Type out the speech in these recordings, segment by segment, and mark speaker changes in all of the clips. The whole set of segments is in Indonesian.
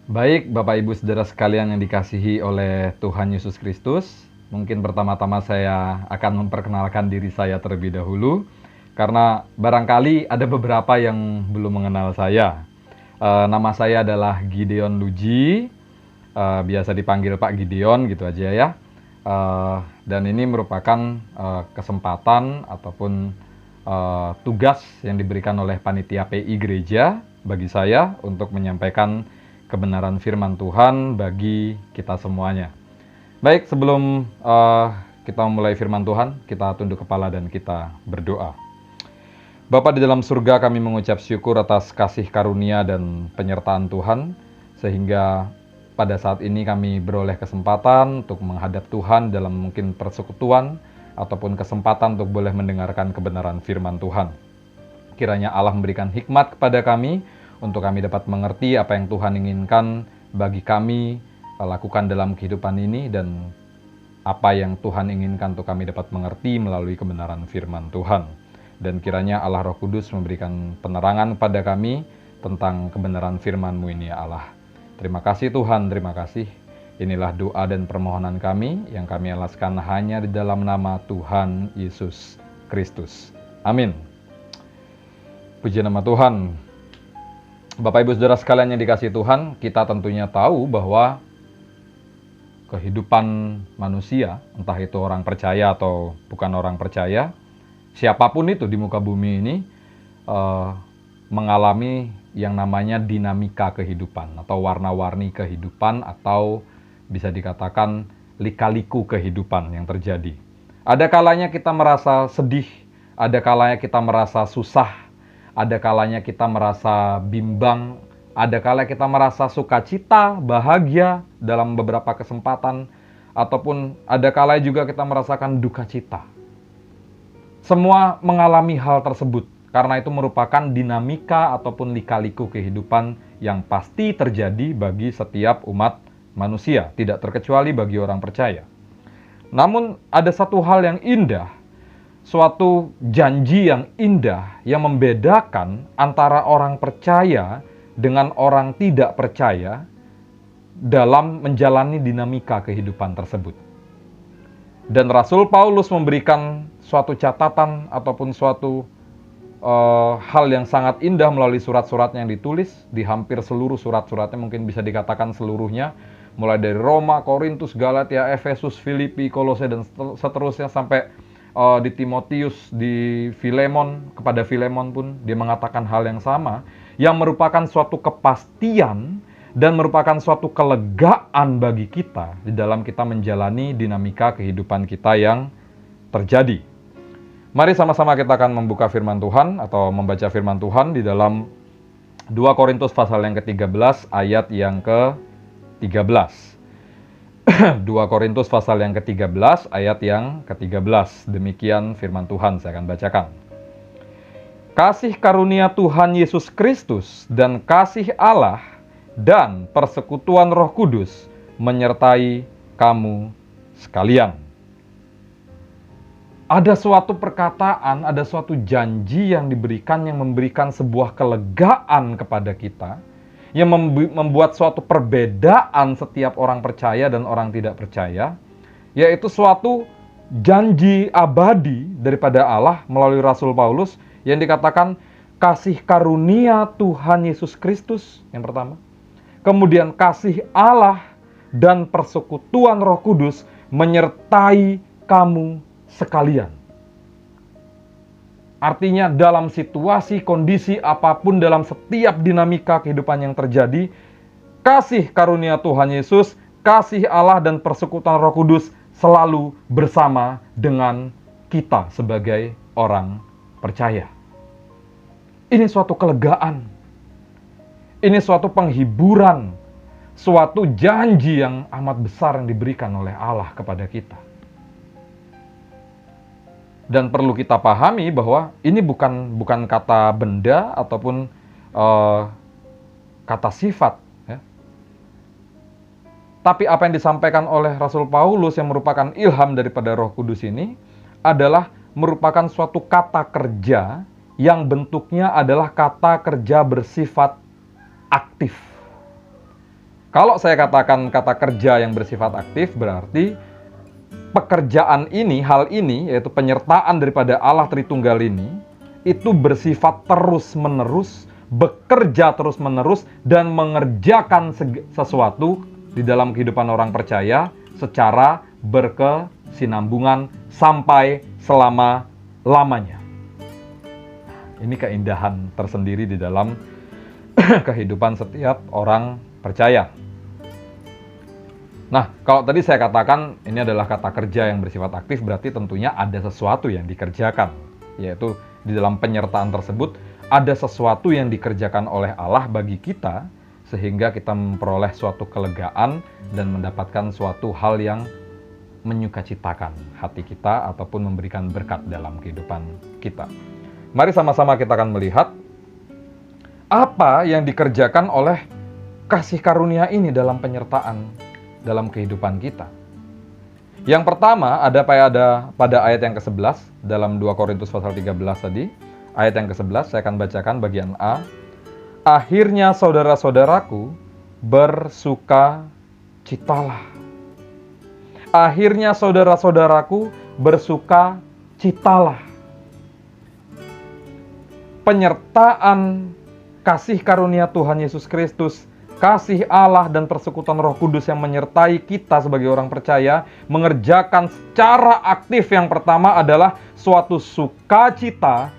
Speaker 1: Baik, Bapak Ibu Saudara sekalian yang dikasihi oleh Tuhan Yesus Kristus, mungkin pertama-tama saya akan memperkenalkan diri saya terlebih dahulu, karena barangkali ada beberapa yang belum mengenal saya. Nama saya adalah Gideon Luji, biasa dipanggil Pak Gideon gitu aja ya. Dan ini merupakan kesempatan ataupun tugas yang diberikan oleh panitia PI gereja bagi saya untuk menyampaikan kebenaran firman Tuhan bagi kita semuanya. Baik, sebelum kita memulai firman Tuhan, kita tunduk kepala dan kita berdoa. Bapa di dalam surga, kami mengucap syukur atas kasih karunia dan penyertaan Tuhan, sehingga pada saat ini kami beroleh kesempatan untuk menghadap Tuhan dalam mungkin persekutuan, ataupun kesempatan untuk boleh mendengarkan kebenaran firman Tuhan. Kiranya Allah memberikan hikmat kepada kami, untuk kami dapat mengerti apa yang Tuhan inginkan bagi kami lakukan dalam kehidupan ini, dan apa yang Tuhan inginkan untuk kami dapat mengerti melalui kebenaran firman Tuhan. Dan kiranya Allah Roh Kudus memberikan penerangan pada kami tentang kebenaran firman-Mu ini ya Allah. Terima kasih Tuhan, terima kasih. Inilah doa dan permohonan kami yang kami alaskan hanya di dalam nama Tuhan Yesus Kristus. Amin. Puji nama Tuhan. Bapak Ibu Saudara sekalian yang dikasihi Tuhan, kita tentunya tahu bahwa kehidupan manusia, entah itu orang percaya atau bukan orang percaya, siapapun itu di muka bumi ini mengalami yang namanya dinamika kehidupan atau warna-warni kehidupan, atau bisa dikatakan lika-liku kehidupan yang terjadi. Ada kalanya kita merasa sedih, ada kalanya kita merasa susah, ada kalanya kita merasa bimbang, ada kalanya kita merasa sukacita, bahagia dalam beberapa kesempatan, ataupun ada kalanya juga kita merasakan duka cita. Semua mengalami hal tersebut, karena itu merupakan dinamika ataupun lika-liku kehidupan yang pasti terjadi bagi setiap umat manusia, tidak terkecuali bagi orang percaya. Namun ada satu hal yang indah, suatu janji yang indah yang membedakan antara orang percaya dengan orang tidak percaya dalam menjalani dinamika kehidupan tersebut. Dan Rasul Paulus memberikan suatu catatan ataupun suatu hal yang sangat indah melalui surat-suratnya yang ditulis di hampir seluruh surat-suratnya, mungkin bisa dikatakan seluruhnya, mulai dari Roma, Korintus, Galatia, Efesus, Filipi, Kolose, dan seterusnya sampai di Timotius, di Filemon, kepada Filemon pun dia mengatakan hal yang sama, yang merupakan suatu kepastian dan merupakan suatu kelegaan bagi kita di dalam kita menjalani dinamika kehidupan kita yang terjadi. Mari sama-sama kita akan membuka firman Tuhan atau membaca firman Tuhan di dalam 2 Korintus pasal yang ke-13 ayat yang ke-13. 2 Korintus pasal yang ke-13 ayat yang ke-13. Demikian firman Tuhan, saya akan bacakan. Kasih karunia Tuhan Yesus Kristus dan kasih Allah dan persekutuan Roh Kudus menyertai kamu sekalian. Ada suatu perkataan, ada suatu janji yang diberikan, yang memberikan sebuah kelegaan kepada kita, yang membuat suatu perbedaan setiap orang percaya dan orang tidak percaya, yaitu suatu janji abadi daripada Allah melalui Rasul Paulus yang dikatakan kasih karunia Tuhan Yesus Kristus yang pertama, kemudian kasih Allah dan persekutuan Roh Kudus menyertai kamu sekalian. Artinya dalam situasi, kondisi apapun, dalam setiap dinamika kehidupan yang terjadi, kasih karunia Tuhan Yesus, kasih Allah dan persekutuan Roh Kudus selalu bersama dengan kita sebagai orang percaya. Ini suatu kelegaan. Ini suatu penghiburan, suatu janji yang amat besar yang diberikan oleh Allah kepada kita. Dan perlu kita pahami bahwa ini bukan kata benda ataupun kata sifat, ya. Tapi apa yang disampaikan oleh Rasul Paulus yang merupakan ilham daripada Roh Kudus ini adalah merupakan suatu kata kerja yang bentuknya adalah kata kerja bersifat aktif. Kalau saya katakan kata kerja yang bersifat aktif, berarti pekerjaan ini, hal ini, yaitu penyertaan daripada Allah Tritunggal ini, itu bersifat terus-menerus, bekerja terus-menerus, dan mengerjakan sesuatu di dalam kehidupan orang percaya secara berkesinambungan sampai selama-lamanya. Ini keindahan tersendiri di dalam kehidupan setiap orang percaya. Nah, kalau tadi saya katakan ini adalah kata kerja yang bersifat aktif, berarti tentunya ada sesuatu yang dikerjakan. Yaitu di dalam penyertaan tersebut, ada sesuatu yang dikerjakan oleh Allah bagi kita, sehingga kita memperoleh suatu kelegaan dan mendapatkan suatu hal yang menyukacitakan hati kita ataupun memberikan berkat dalam kehidupan kita. Mari sama-sama kita akan melihat apa yang dikerjakan oleh kasih karunia ini dalam penyertaan dalam kehidupan kita. Yang pertama ada pada ayat yang ke-11 dalam 2 Korintus pasal 13 tadi. Ayat yang ke-11 saya akan bacakan bagian A. Akhirnya saudara-saudaraku, bersukacitalah. Akhirnya saudara-saudaraku, bersukacitalah. Penyertaan kasih karunia Tuhan Yesus Kristus, kasih Allah dan persekutuan Roh Kudus yang menyertai kita sebagai orang percaya, mengerjakan secara aktif yang pertama adalah suatu sukacita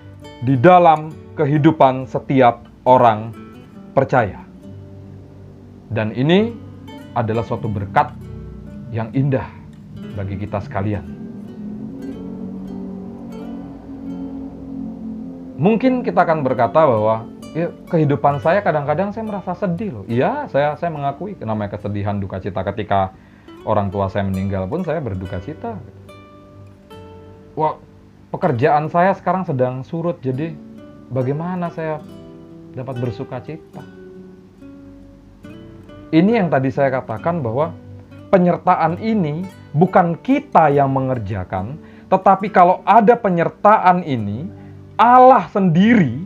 Speaker 1: di dalam kehidupan setiap orang percaya. Dan ini adalah suatu berkat yang indah bagi kita sekalian. Mungkin kita akan berkata bahwa ya, kehidupan saya kadang-kadang saya merasa sedih loh. Iya, saya mengakui namanya kesedihan, duka cita. Ketika orang tua saya meninggal pun saya berduka cita. Wah, pekerjaan saya sekarang sedang surut, jadi bagaimana saya dapat bersuka cita? Ini yang tadi saya katakan bahwa penyertaan ini bukan kita yang mengerjakan, tetapi kalau ada penyertaan ini, Allah sendiri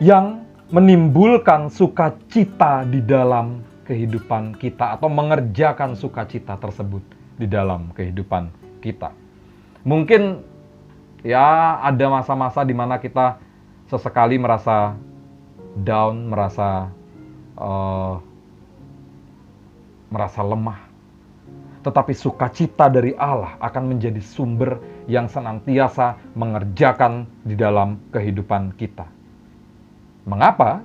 Speaker 1: yang menimbulkan sukacita di dalam kehidupan kita atau mengerjakan sukacita tersebut di dalam kehidupan kita. Mungkin ya ada masa-masa di mana kita sesekali merasa down, merasa lemah. Tetapi sukacita dari Allah akan menjadi sumber yang senantiasa mengerjakan di dalam kehidupan kita. Mengapa?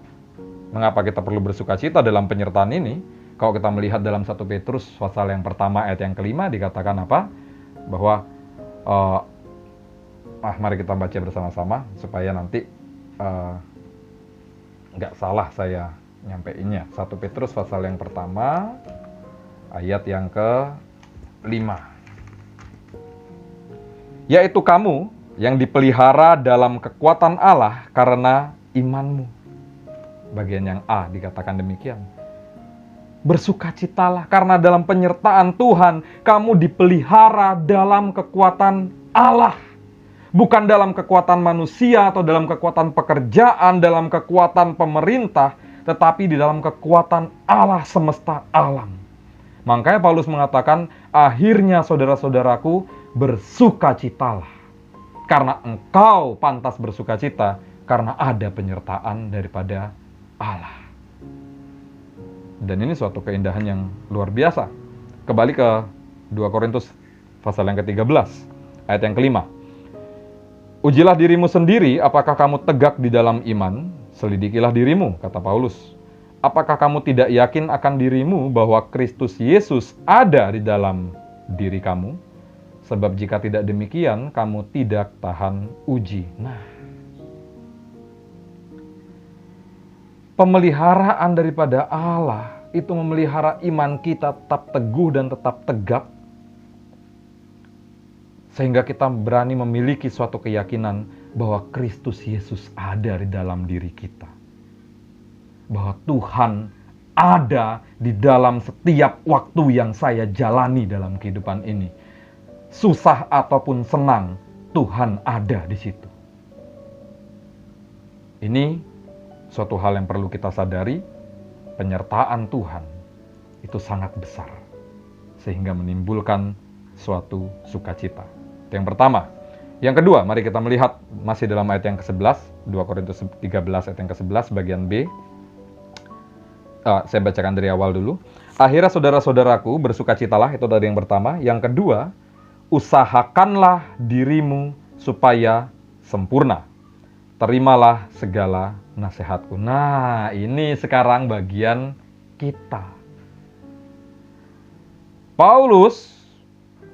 Speaker 1: Mengapa kita perlu bersukacita dalam penyertaan ini? Kalau kita melihat dalam 1 Petrus pasal yang pertama ayat yang kelima dikatakan apa? Bahwa mari kita baca bersama-sama supaya nanti nggak salah saya nyampeinnya. 1 Petrus pasal yang pertama ayat yang ke-5. Yaitu kamu yang dipelihara dalam kekuatan Allah karena imanmu. Bagian yang A dikatakan demikian. Bersukacitalah karena dalam penyertaan Tuhan kamu dipelihara dalam kekuatan Allah. Bukan dalam kekuatan manusia atau dalam kekuatan pekerjaan, dalam kekuatan pemerintah, tetapi di dalam kekuatan Allah semesta alam. Makanya Paulus mengatakan, akhirnya saudara-saudaraku bersukacitalah. Karena engkau pantas bersukacita, karena ada penyertaan daripada Allah. Dan ini suatu keindahan yang luar biasa. Kembali ke 2 Korintus pasal yang ke-13, ayat yang ke-5. Ujilah dirimu sendiri, apakah kamu tegak di dalam iman? Selidikilah dirimu, kata Paulus. Apakah kamu tidak yakin akan dirimu bahwa Kristus Yesus ada di dalam diri kamu? Sebab jika tidak demikian, kamu tidak tahan uji. Nah, pemeliharaan daripada Allah itu memelihara iman kita tetap teguh dan tetap tegak. Sehingga kita berani memiliki suatu keyakinan bahwa Kristus Yesus ada di dalam diri kita. Bahwa Tuhan ada di dalam setiap waktu yang saya jalani dalam kehidupan ini. Susah ataupun senang, Tuhan ada di situ. Ini suatu hal yang perlu kita sadari, penyertaan Tuhan itu sangat besar, sehingga menimbulkan suatu sukacita. Itu yang pertama. Yang kedua, mari kita melihat masih dalam ayat yang ke-11, 2 Korintus 13 ayat yang ke-11 bagian B. Saya bacakan dari awal dulu. Akhirnya saudara-saudaraku, bersukacitalah, itu dari yang pertama. Yang kedua, usahakanlah dirimu supaya sempurna. Terimalah segala nasihatku. Nah, ini sekarang bagian kita. Paulus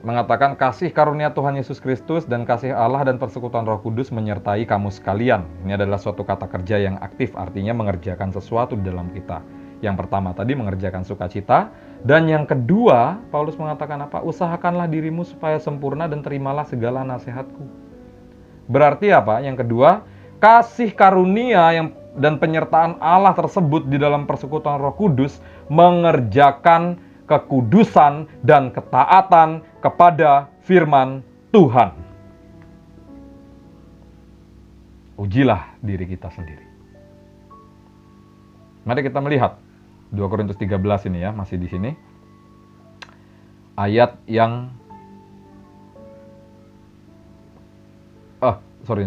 Speaker 1: mengatakan kasih karunia Tuhan Yesus Kristus dan kasih Allah dan persekutuan Roh Kudus menyertai kamu sekalian. Ini adalah suatu kata kerja yang aktif, artinya mengerjakan sesuatu di dalam kita. Yang pertama tadi mengerjakan sukacita, dan yang kedua Paulus mengatakan apa? Usahakanlah dirimu supaya sempurna dan terimalah segala nasihatku. Berarti apa? Yang kedua, kasih karunia dan penyertaan Allah tersebut di dalam persekutuan Roh Kudus mengerjakan kekudusan dan ketaatan kepada firman Tuhan. Ujilah diri kita sendiri. Mari kita melihat 2 Korintus 13 ini ya, masih di sini. Ayat yang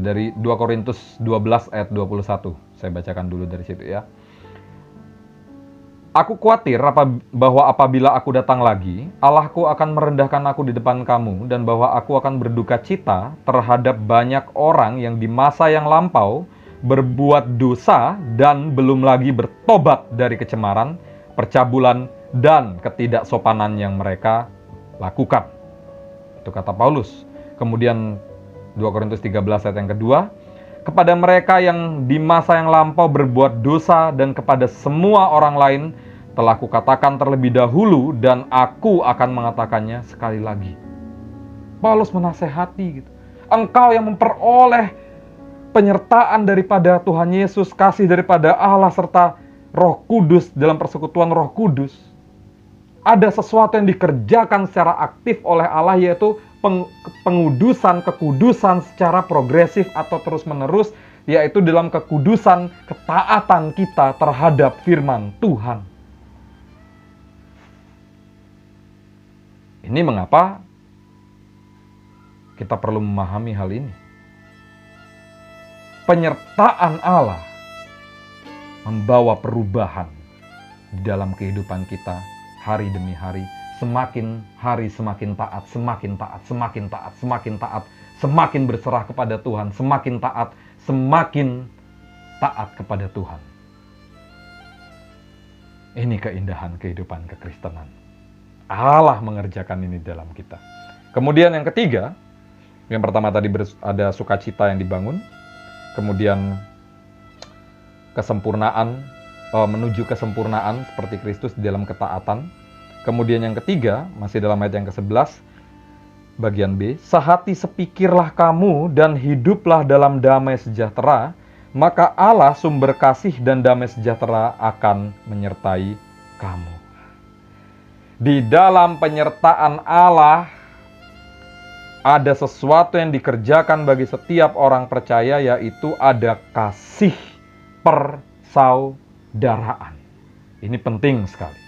Speaker 1: dari 2 Korintus 12 ayat 21. Saya bacakan dulu dari situ ya. Aku khawatir bahwa apabila aku datang lagi, Allahku akan merendahkan aku di depan kamu, dan bahwa aku akan berduka cita terhadap banyak orang yang di masa yang lampau berbuat dosa dan belum lagi bertobat dari kecemaran, percabulan, dan ketidaksopanan yang mereka lakukan. Itu kata Paulus. Kemudian 2 Korintus 13 ayat yang kedua, kepada mereka yang di masa yang lampau berbuat dosa dan kepada semua orang lain telah kukatakan terlebih dahulu, dan aku akan mengatakannya sekali lagi. Paulus menasehati gitu. Engkau yang memperoleh penyertaan daripada Tuhan Yesus, kasih daripada Allah serta Roh Kudus dalam persekutuan Roh Kudus. Ada sesuatu yang dikerjakan secara aktif oleh Allah, yaitu pengudusan, kekudusan secara progresif atau terus-menerus, yaitu dalam kekudusan, ketaatan kita terhadap firman Tuhan. Ini mengapa kita perlu memahami hal ini. Penyertaan Allah membawa perubahan di dalam kehidupan kita hari demi hari. Semakin hari semakin taat, semakin taat, semakin taat, semakin taat, semakin berserah kepada Tuhan, semakin taat kepada Tuhan. Ini keindahan kehidupan kekristenan. Allah mengerjakan ini dalam kita. Kemudian yang ketiga, yang pertama tadi ada sukacita yang dibangun, kemudian kesempurnaan, menuju kesempurnaan seperti Kristus di dalam ketaatan. Kemudian yang ketiga, masih dalam ayat yang ke-11, bagian B, sehati sepikirlah kamu dan hiduplah dalam damai sejahtera, maka Allah sumber kasih dan damai sejahtera akan menyertai kamu. Di dalam penyertaan Allah ada sesuatu yang dikerjakan bagi setiap orang percaya, yaitu ada kasih persaudaraan. Ini penting sekali.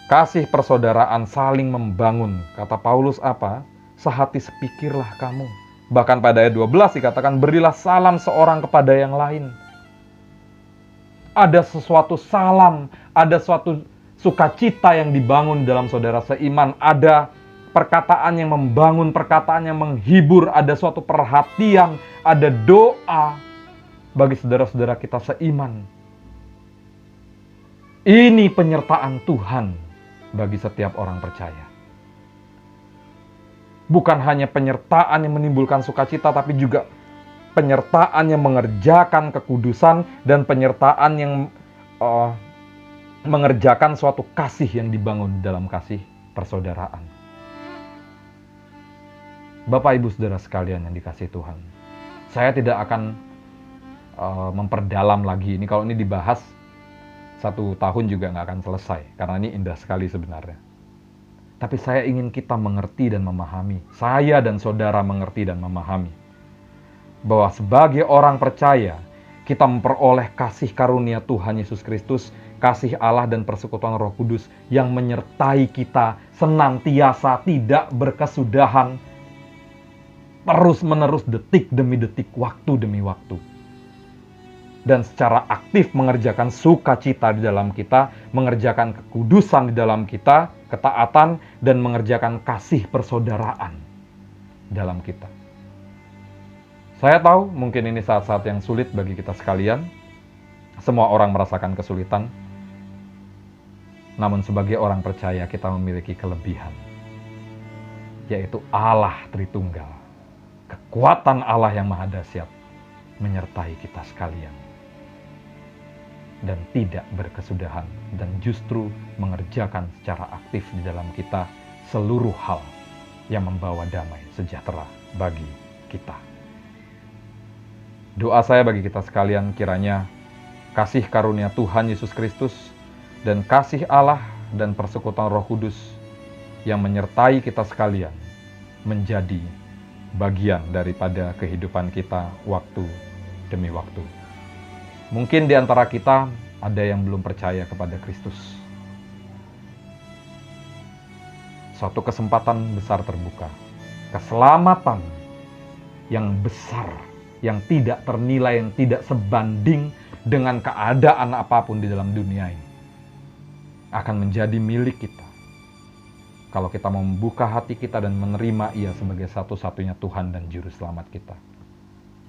Speaker 1: Kasih persaudaraan saling membangun. Kata Paulus apa? Sehati sepikirlah kamu. Bahkan pada ayat 12 dikatakan, berilah salam seorang kepada yang lain. Ada sesuatu salam, ada suatu sukacita yang dibangun dalam saudara seiman. Ada perkataan yang membangun, perkataan yang menghibur, ada suatu perhatian, ada doa bagi saudara-saudara kita seiman. Ini penyertaan Tuhan bagi setiap orang percaya. Bukan hanya penyertaan yang menimbulkan sukacita, tapi juga penyertaan yang mengerjakan kekudusan dan penyertaan yang mengerjakan suatu kasih yang dibangun dalam kasih persaudaraan. Bapak Ibu Saudara sekalian yang dikasihi Tuhan, saya tidak akan memperdalam lagi ini. Kalau ini dibahas 1 tahun juga nggak akan selesai, karena ini indah sekali sebenarnya. Tapi saya ingin kita mengerti dan memahami, saya dan saudara mengerti dan memahami, bahwa sebagai orang percaya, kita memperoleh kasih karunia Tuhan Yesus Kristus, kasih Allah dan persekutuan Roh Kudus yang menyertai kita senantiasa, tidak berkesudahan, terus-menerus, detik demi detik, waktu demi waktu. Dan secara aktif mengerjakan sukacita di dalam kita, mengerjakan kekudusan di dalam kita, ketaatan, dan mengerjakan kasih persaudaraan dalam kita. Saya tahu mungkin ini saat-saat yang sulit bagi kita sekalian. Semua orang merasakan kesulitan. Namun sebagai orang percaya kita memiliki kelebihan, yaitu Allah Tritunggal. Kekuatan Allah yang Maha Dahsyat menyertai kita sekalian. Dan tidak berkesudahan, dan justru mengerjakan secara aktif di dalam kita seluruh hal yang membawa damai sejahtera bagi kita. Doa saya bagi kita sekalian, kiranya kasih karunia Tuhan Yesus Kristus dan kasih Allah dan persekutuan Roh Kudus yang menyertai kita sekalian menjadi bagian daripada kehidupan kita waktu demi waktu. Mungkin di antara kita ada yang belum percaya kepada Kristus. Suatu kesempatan besar terbuka. Keselamatan yang besar, yang tidak ternilai, yang tidak sebanding dengan keadaan apapun di dalam dunia ini, akan menjadi milik kita kalau kita mau membuka hati kita dan menerima Ia sebagai satu-satunya Tuhan dan Juru Selamat kita.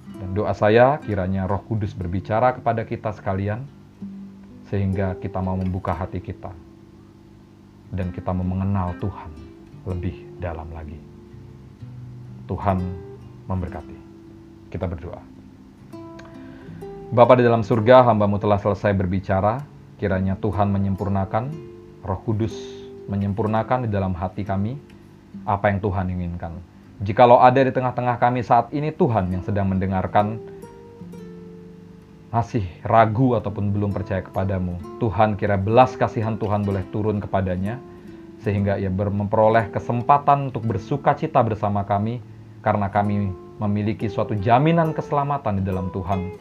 Speaker 1: Dan doa saya kiranya Roh Kudus berbicara kepada kita sekalian, sehingga kita mau membuka hati kita dan kita mau mengenal Tuhan lebih dalam lagi. Tuhan memberkati. Kita berdoa. Bapa di dalam surga, hamba-Mu telah selesai berbicara. Kiranya Tuhan menyempurnakan, Roh Kudus menyempurnakan di dalam hati kami apa yang Tuhan inginkan. Jikalau ada di tengah-tengah kami saat ini Tuhan yang sedang mendengarkan, masih ragu ataupun belum percaya kepadamu, Tuhan, kira belas kasihan Tuhan boleh turun kepadanya, sehingga ia memperoleh kesempatan untuk bersukacita bersama kami, karena kami memiliki suatu jaminan keselamatan di dalam Tuhan.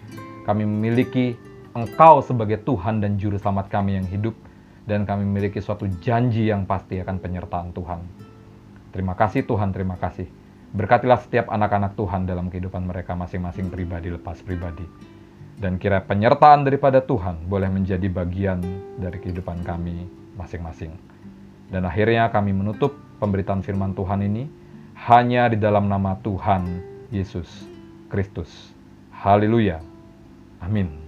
Speaker 1: Kami memiliki Engkau sebagai Tuhan dan Juru Selamat kami yang hidup, dan kami memiliki suatu janji yang pasti akan penyertaan Tuhan. Terima kasih Tuhan, terima kasih. Berkatilah setiap anak-anak Tuhan dalam kehidupan mereka masing-masing pribadi lepas pribadi. Dan kira penyertaan daripada Tuhan boleh menjadi bagian dari kehidupan kami masing-masing. Dan akhirnya kami menutup pemberitaan firman Tuhan ini hanya di dalam nama Tuhan Yesus Kristus. Haleluya. Amin.